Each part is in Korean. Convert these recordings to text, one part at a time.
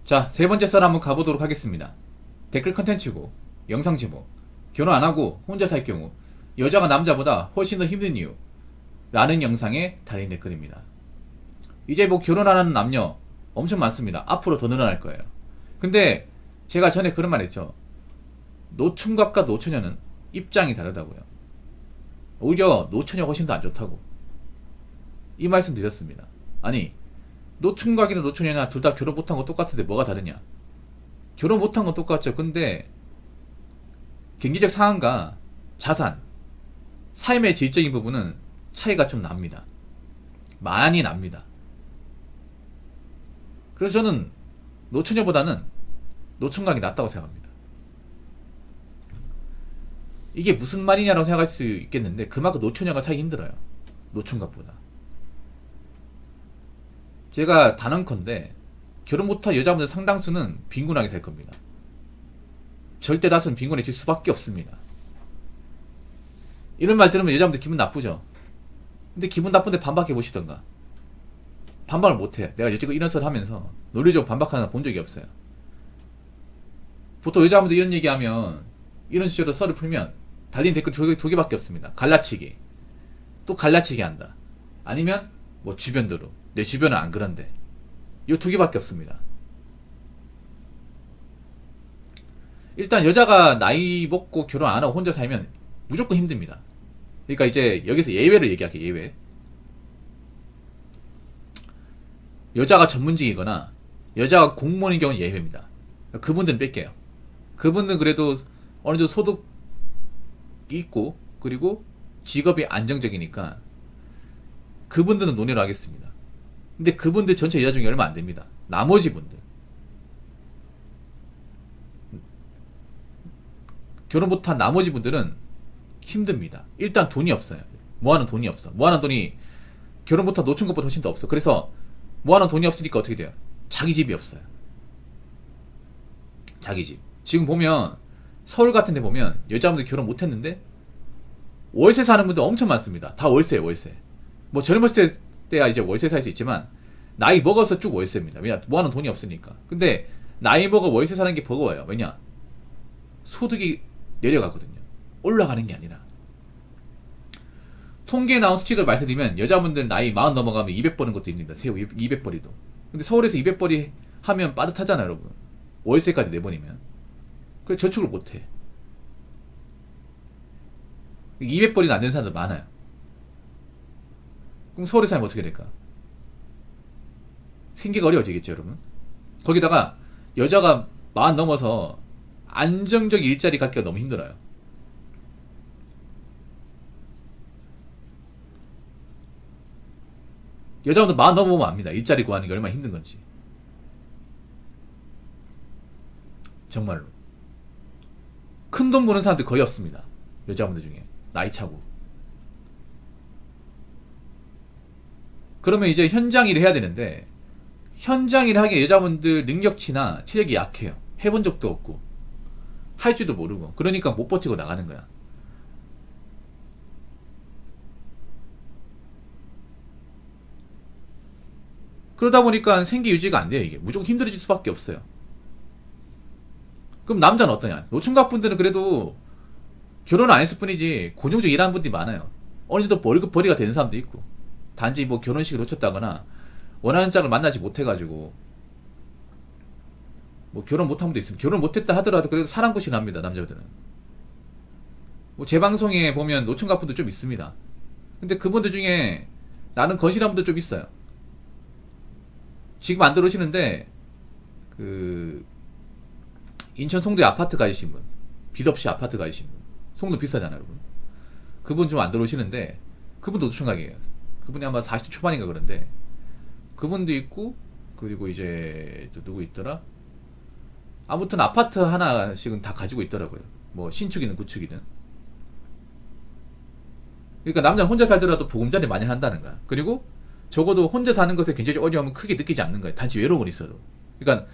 자, 세 번째 썰 한번 가보도록 하겠습니다. 댓글 컨텐츠고, 영상 제목, 결혼 안 하고 혼자 살 경우, 여자가 남자보다 훨씬 더 힘든 이유, 라는 영상의 달인 댓글입니다. 이제 뭐 결혼 안 하는 남녀 엄청 많습니다. 앞으로 더 늘어날 거예요. 근데 제가 전에 그런 말 했죠. 노총각과 노처녀는 입장이 다르다고요. 오히려 노처녀가 훨씬 더 안 좋다고. 이 말씀 드렸습니다. 아니, 노총각이나 노처녀나 둘 다 결혼 못한 거 똑같은데 뭐가 다르냐? 결혼 못한 건 똑같죠. 근데 경제적 상황과 자산, 삶의 질적인 부분은 차이가 좀 납니다. 많이 납니다. 그래서 저는 노처녀보다는 노총각이 낫다고 생각합니다. 이게 무슨 말이냐라고 생각할 수 있겠는데 그만큼 노처녀가 살기 힘들어요. 노총각보다. 제가 단언컨대 결혼 못한 여자분들 상당수는 빈곤하게 살 겁니다. 절대 다수는 빈곤해질 수밖에 없습니다. 이런 말 들으면 여자분들 기분 나쁘죠? 근데 기분 나쁜데 반박해 보시던가. 반박을 못해. 내가 여지껏 이런 썰 하면서 논리적으로 반박하는 본 적이 없어요. 보통 여자분들 이런 얘기하면 이런 식으로 썰을 풀면 달린 댓글 두 개밖에 없습니다. 갈라치기. 또 갈라치기 한다. 아니면 뭐 주변대로. 내 주변은 안 그런데. 이 두 개밖에 없습니다. 일단 여자가 나이 먹고 결혼 안 하고 혼자 살면 무조건 힘듭니다. 그러니까 이제 여기서 예외를 얘기할게요. 예외. 여자가 전문직이거나 여자가 공무원인 경우는 예외입니다. 그분들은 뺄게요. 그분들은 그래도 어느 정도 소득이 있고 그리고 직업이 안정적이니까 그분들은 논의를 하겠습니다. 근데 그분들 전체 여자 중에 얼마 안 됩니다. 나머지 분들 결혼 못한 나머지 분들은 힘듭니다. 일단 돈이 없어요. 모아놓은 돈이 없어. 모아놓은 돈이 결혼 못한 노총각보다 훨씬 더 없어. 그래서 모아놓은 돈이 없으니까 어떻게 돼요? 자기 집이 없어요. 자기 집. 지금 보면 서울 같은 데 보면 여자분들 결혼 못했는데 월세 사는 분들 엄청 많습니다. 다 월세예요. 월세. 뭐 젊었을 때야 이제 월세 살 수 있지만 나이 먹어서 쭉 월세입니다. 왜냐? 모아놓은 돈이 없으니까. 근데 나이 먹어 월세 사는 게 버거워요. 왜냐? 소득이 내려가거든요. 올라가는 게 아니라. 통계에 나온 수치를 말씀드리면 여자분들 나이 40 넘어가면 200 버는 것도 있습니다. 세후 200벌이도. 근데 서울에서 200벌이 하면 빠듯하잖아요, 여러분. 월세까지 내보내면. 그래서 저축을 못해. 200벌이는 안 되는 사람들 많아요. 그럼 서울에 살면 어떻게 될까? 생계가 어려워지겠죠, 여러분. 거기다가 여자가 40 넘어서 안정적 일자리 갖기가 너무 힘들어요. 여자분들 40 넘어보면 압니다. 일자리 구하는 게 얼마나 힘든 건지. 정말로. 큰 돈 버는 사람들 거의 없습니다. 여자분들 중에. 나이 차고. 그러면 이제 현장 일을 해야 되는데 현장 일을 하기에 여자분들 능력치나 체력이 약해요. 해본 적도 없고 할 줄도 모르고 그러니까 못 버티고 나가는 거야. 그러다 보니까 생계 유지가 안 돼요. 이게 무조건 힘들어질 수밖에 없어요. 그럼 남자는 어떠냐? 노총각 분들은 그래도 결혼 안 했을 뿐이지 고정적 일하는 분들이 많아요. 어느 정도 월급 벌이가 되는 사람도 있고 단지 뭐 결혼식을 놓쳤다거나 원하는 짝을 만나지 못해가지고 뭐 결혼 못한 분도 있으면 결혼 못했다 하더라도 그래도 사랑굿이 납니다. 남자들은. 뭐 제 방송에 보면 노총각 분들 좀 있습니다. 근데 그분들 중에 나는 건실한 분들 좀 있어요. 지금 안 들어오시는데 그 인천 송도에 아파트 가지신 분, 빚 없이 아파트 가지신 분, 송도 비싸잖아요, 여러분. 그분 좀 안 들어오시는데 그분도 노총각이에요. 그분이 아마 40대 초반인가 그런데 그분도 있고 그리고 이제 또 누구 있더라? 아무튼 아파트 하나씩은 다 가지고 있더라고요. 뭐 신축이든 구축이든. 그러니까 남자는 혼자 살더라도 보금자리 많이 한다는 거야. 그리고 적어도 혼자 사는 것에 굉장히 어려움은 크게 느끼지 않는 거예요. 단지 외로움은 있어도. 그러니까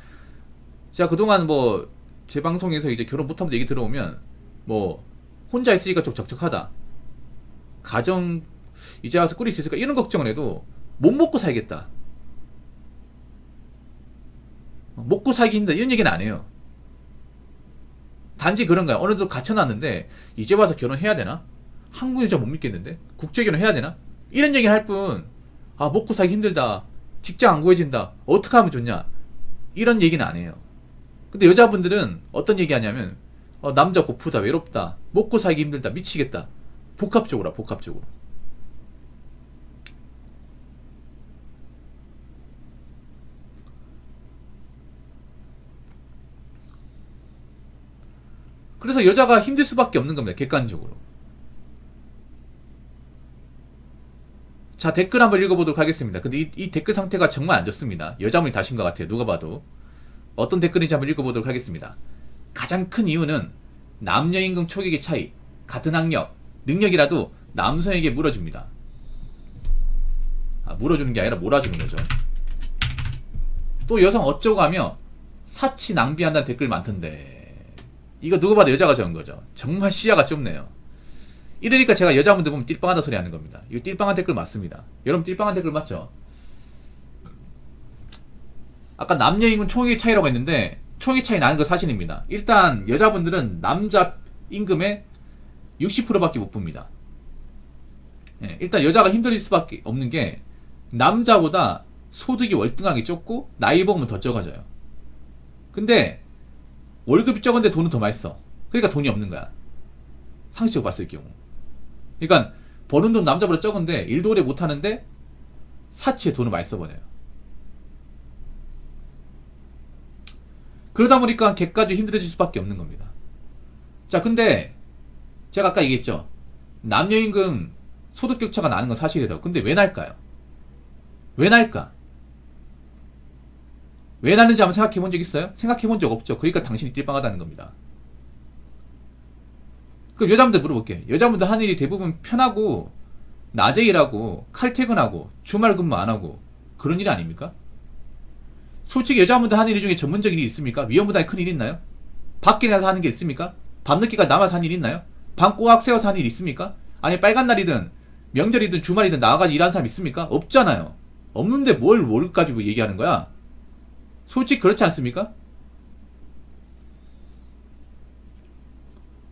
제가 그동안 뭐 제 방송에서 이제 결혼 못하면 얘기 들어오면 뭐 혼자 있으니까 좀 적적하다. 가정 이제 와서 꾸릴 수 있을까 이런 걱정을 해도 못 먹고 살겠다. 먹고 살기 힘들다 이런 얘기는 안 해요. 단지 그런 거야. 어느 정도 갇혀놨는데 이제 와서 결혼해야 되나? 한국 여자 못 믿겠는데? 국제 결혼해야 되나? 이런 얘기를 할 뿐, 아 먹고 살기 힘들다, 직장 안 구해진다, 어떻게 하면 좋냐, 이런 얘기는 안 해요. 근데 여자분들은 어떤 얘기 하냐면, 남자 고프다, 외롭다, 먹고 살기 힘들다, 미치겠다. 복합적으로 복합적으로. 그래서 여자가 힘들 수밖에 없는 겁니다. 객관적으로. 자, 댓글 한번 읽어보도록 하겠습니다. 근데 이 댓글 상태가 정말 안 좋습니다. 여자분이 다신 것 같아요. 누가 봐도. 어떤 댓글인지 한번 읽어보도록 하겠습니다. 가장 큰 이유는 남녀임금 초격의 차이, 같은 학력, 능력이라도 남성에게 물어줍니다. 물어주는 게 아니라 몰아주는 거죠. 또 여성 어쩌고 하며 사치 낭비한다는 댓글 많던데, 이거 누가 봐도 여자가 적은 거죠. 정말 시야가 좁네요. 이러니까 제가 여자분들 보면 띨빵하다 소리 하는 겁니다. 이거 띨빵한 댓글 맞습니다. 여러분 띨빵한 댓글 맞죠? 아까 남녀임금 총액의 차이라고 했는데 총액 차이 나는 거 사실입니다. 일단 여자분들은 남자 임금의 60%밖에 못 봅니다. 예, 일단 여자가 힘들 수밖에 없는 게 남자보다 소득이 월등하게 적고 나이 먹으면 더 적어져요. 근데 월급이 적은데 돈은 더 많이 써. 그러니까 돈이 없는 거야. 상식적으로 봤을 경우. 그러니까 버는 돈 남자보다 적은데 일도 오래 못하는데 사치에 돈을 많이 써버려요. 그러다 보니까 걔까지 힘들어질 수밖에 없는 겁니다. 자, 근데 제가 아까 얘기했죠. 남녀임금 소득격차가 나는 건 사실이라고. 근데 왜 날까요? 왜 날까? 왜 나는지 한번 생각해 본 적 있어요? 생각해 본 적 없죠. 그러니까 당신이 띨빵하다는 겁니다. 그럼 여자분들 물어볼게요. 여자분들 하는 일이 대부분 편하고 낮에 일하고 칼퇴근하고 주말 근무 안 하고 그런 일 아닙니까? 솔직히 여자분들 하는 일 중에 전문적인 일이 있습니까? 위험보다 큰 일 있나요? 밖에 나가서 하는 게 있습니까? 밤늦게까지 남아서 하는 일 있나요? 밤 꼬악 세워서 하는 일 있습니까? 아니 빨간 날이든 명절이든 주말이든 나와가지고 일하는 사람 있습니까? 없잖아요. 없는데 뭘 가지고 얘기하는 거야? 솔직히 그렇지 않습니까?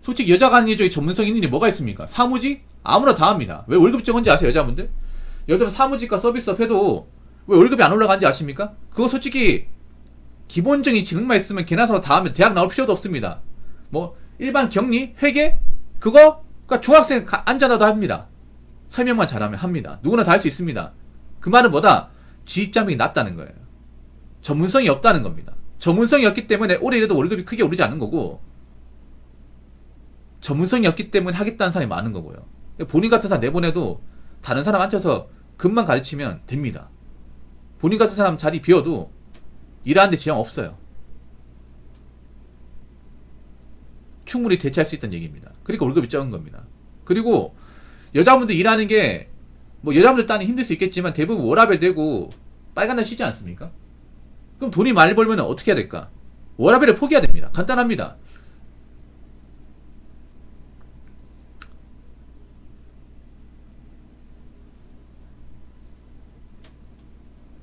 솔직히 여자가 하는 일 중에 전문성 있는 일이 뭐가 있습니까? 사무직? 아무나 다 합니다. 왜 월급이 적은지 아세요, 여자분들? 여자분 사무직과 서비스업 해도 왜 월급이 안 올라가는지 아십니까? 그거 솔직히 기본적인 지능만 있으면 개나서 다 하면 대학 나올 필요도 없습니다. 뭐 일반 격리, 회계 그거 그러니까 중학생 앉아놔도 합니다. 설명만 잘하면 합니다. 누구나 다 할 수 있습니다. 그 말은 뭐다? 지입장벽이 낮다는 거예요. 전문성이 없다는 겁니다. 전문성이 없기 때문에 오래 일해도 월급이 크게 오르지 않는 거고, 전문성이 없기 때문에 하겠다는 사람이 많은 거고요. 본인 같은 사람 내보내도 다른 사람 앉혀서 금만 가르치면 됩니다. 본인 같은 사람 자리 비워도 일하는데 지장 없어요. 충분히 대체할 수 있다는 얘기입니다. 그러니까 월급이 적은 겁니다. 그리고 여자분들 일하는 게 뭐 여자분들 따는 힘들 수 있겠지만 대부분 워라밸 되고 빨간 날 쉬지 않습니까? 그럼 돈이 많이 벌면 어떻게 해야 될까? 워라밸을 포기해야 됩니다. 간단합니다.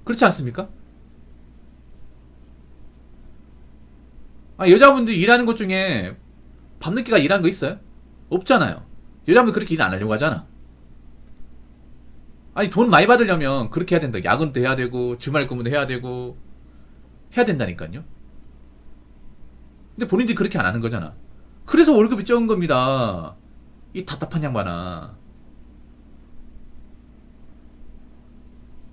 그렇지 않습니까? 여자분들이 일하는 것 중에 밤늦게까지 일하는 거 있어요? 없잖아요. 여자분들 그렇게 일 안 하려고 하잖아. 아니 돈 많이 받으려면 그렇게 해야 된다. 야근도 해야 되고 주말 근무도 해야 되고 해야 된다니까요. 근데 본인들이 그렇게 안 하는 거잖아. 그래서 월급이 적은 겁니다. 이 답답한 양반아.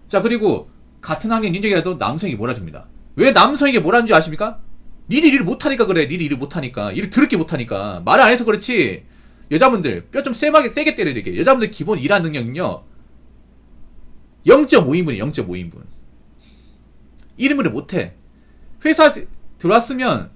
자, 그리고 같은 학년 인정이라도 남성에게 몰아줍니다. 왜 남성에게 몰아주는 줄 아십니까? 니들 일을 못하니까 그래. 니들 일을 못하니까. 일을 더럽게 못하니까. 말을 안 해서 그렇지. 여자분들 뼈 좀 세게 때려드릴게요. 여자분들 기본 일하는 능력은요 0.5인분이에요. 0.5인분. 1인분을 못해. 회사 들어왔으면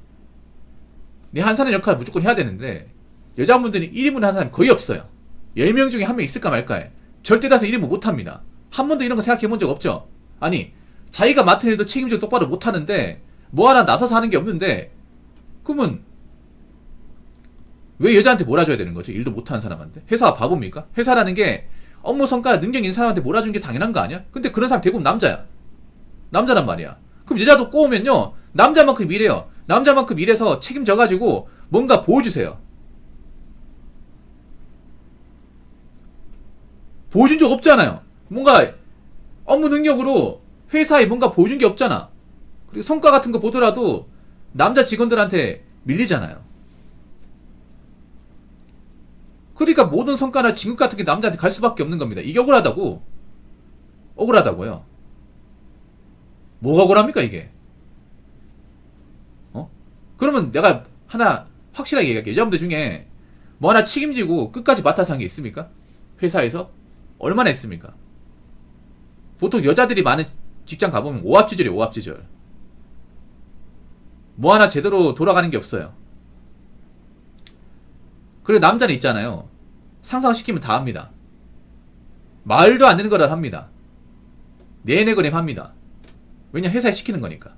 내 한 사람 역할을 무조건 해야 되는데 여자분들이 1인분 하는 사람이 거의 없어요. 10명 중에 한 명 있을까 말까해. 절대 다수 1인분 못합니다. 한 번도 이런 거 생각해 본 적 없죠? 아니 자기가 맡은 일도 책임지고 똑바로 못하는데 뭐 하나 나서서 하는 게 없는데 그러면 왜 여자한테 몰아줘야 되는 거죠? 일도 못하는 사람한테. 회사가 바보입니까? 회사라는 게 업무 성과나 능력 있는 사람한테 몰아주는 게 당연한 거 아니야? 근데 그런 사람 대부분 남자야. 남자란 말이야. 그럼 여자도 꼬우면요 남자만큼 일해요. 남자만큼 일해서 책임져가지고 뭔가 보여주세요. 보여준 적 없잖아요. 뭔가 업무 능력으로 회사에 뭔가 보여준 게 없잖아. 그리고 성과 같은 거 보더라도 남자 직원들한테 밀리잖아요. 그러니까 모든 성과나 진급 같은 게 남자한테 갈 수밖에 없는 겁니다. 이게 억울하다고. 억울하다고요. 뭐가 억울합니까 이게? 그러면 내가 하나 확실하게 얘기할게요. 여자분들 중에 뭐 하나 책임지고 끝까지 맡아서 한 게 있습니까? 회사에서? 얼마나 했습니까? 보통 여자들이 많은 직장 가보면 오합지졸이에요. 오합지졸. 뭐 하나 제대로 돌아가는 게 없어요. 그리고 남자는 있잖아요. 상상시키면 다 합니다. 말도 안 되는 거라 합니다. 내내거림 합니다. 왜냐 회사에 시키는 거니까.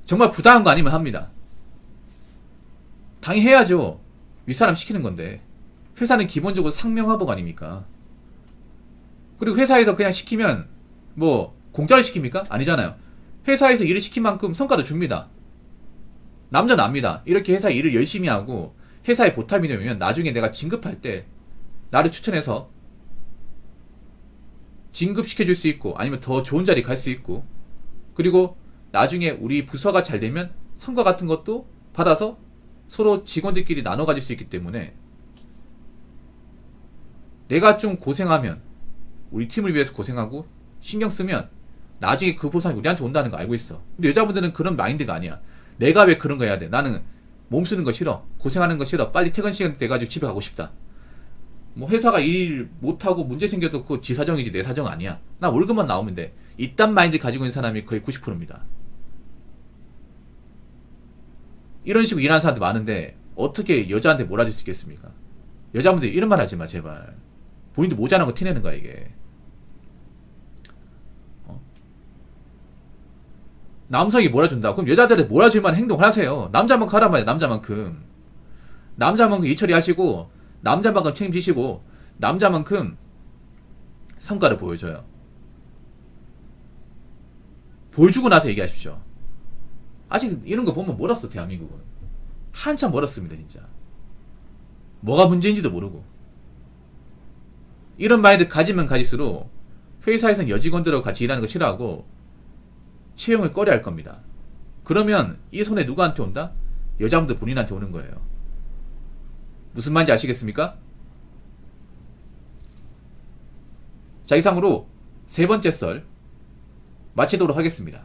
정말 부당한 거 아니면 합니다. 당연히 해야죠. 윗사람 시키는 건데. 회사는 기본적으로 상명하복 아닙니까? 그리고 회사에서 그냥 시키면 뭐 공짜로 시킵니까? 아니잖아요. 회사에서 일을 시킨 만큼 성과도 줍니다. 남자는 압니다. 이렇게 회사 일을 열심히 하고 회사에 보탬이 되면 나중에 내가 진급할 때 나를 추천해서 진급시켜줄 수 있고 아니면 더 좋은 자리 갈 수 있고 그리고 나중에 우리 부서가 잘 되면 성과 같은 것도 받아서 서로 직원들끼리 나눠 가질 수 있기 때문에 내가 좀 고생하면 우리 팀을 위해서 고생하고 신경 쓰면 나중에 그 보상이 우리한테 온다는 거 알고 있어. 근데 여자분들은 그런 마인드가 아니야. 내가 왜 그런 거 해야 돼? 나는 몸 쓰는 거 싫어. 고생하는 거 싫어. 빨리 퇴근 시간 돼가지고 집에 가고 싶다. 뭐 회사가 일 못하고 문제 생겨도 그거 지 사정이지 내 사정 아니야. 나 월급만 나오면 돼. 이딴 마인드 가지고 있는 사람이 거의 90%입니다. 이런 식으로 일하는 사람들 많은데 어떻게 여자한테 몰아줄 수 있겠습니까? 여자분들 이런 말 하지 마 제발. 본인도 모자란 거 티내는 거야 이게. 남성이 몰아준다. 그럼 여자들한테 몰아줄 만한 행동을 하세요. 남자만큼 하란 말이야. 남자만큼. 남자만큼 일 처리하시고 남자만큼 책임지시고 남자만큼 성과를 보여줘요. 보여주고 나서 얘기하십시오. 아직 이런 거 보면 멀었어 대한민국은. 한참 멀었습니다 진짜. 뭐가 문제인지도 모르고. 이런 마인드 가지면 가질수록 회사에서는 여직원들하고 같이 일하는 거 싫어하고 채용을 꺼려 할 겁니다. 그러면 이 손에 누구한테 온다? 여자분들 본인한테 오는 거예요. 무슨 말인지 아시겠습니까? 자 이상으로 세 번째 썰 마치도록 하겠습니다.